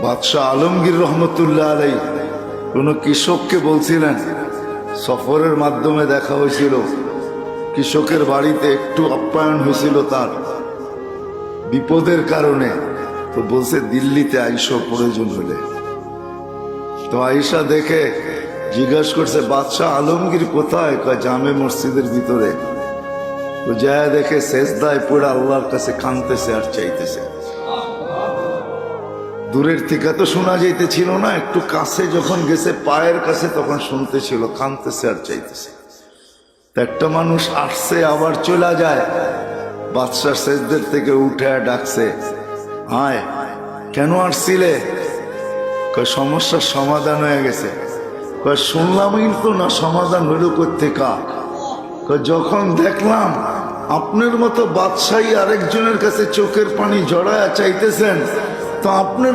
বাদশাহ আলমগীর রহমতুল্লাহ আলাই কোন কৃষককে বলছিলেন, সফরের মাধ্যমে দেখা হয়েছিল, কৃষকের বাড়িতে একটু আপ্যায়ন হয়েছিল তার বিপদের কারণে, তো বলছে দিল্লিতে আইসো প্রয়োজন হলে। তো আইসা দেখে জিজ্ঞাসা করছে বাদশাহ আলমগীর কোথায়? কয় জামে মসজিদের ভিতরে। তো যায় দেখে সেজদায় পড়ে আল্লাহর কাছে কাঁদতেছে আর চাইতেছে। দূরের থেকে তো শোনা যাইতেছিল না, একটু কাছে যখন গেছে পায়ের কাছে তখন শুনতেছিল, কাঁদতেছে আর চাইতেছে। একটা মানুষ আসছে আবার চলে যায়, বাদশাহ সেজদের থেকে উঠে ডাকছে, আয় কেন আসছিলে? কয় সমস্যার সমাধান হয়ে গেছে। কয় শুনলামই তো না, সমাধান হইল কোত্থেকা? কয় যখন দেখলাম আপনার মতো বাদশাহী আরেকজনের কাছে চোখের পানি জড়ায়া চাইতেছেন, তো আপনার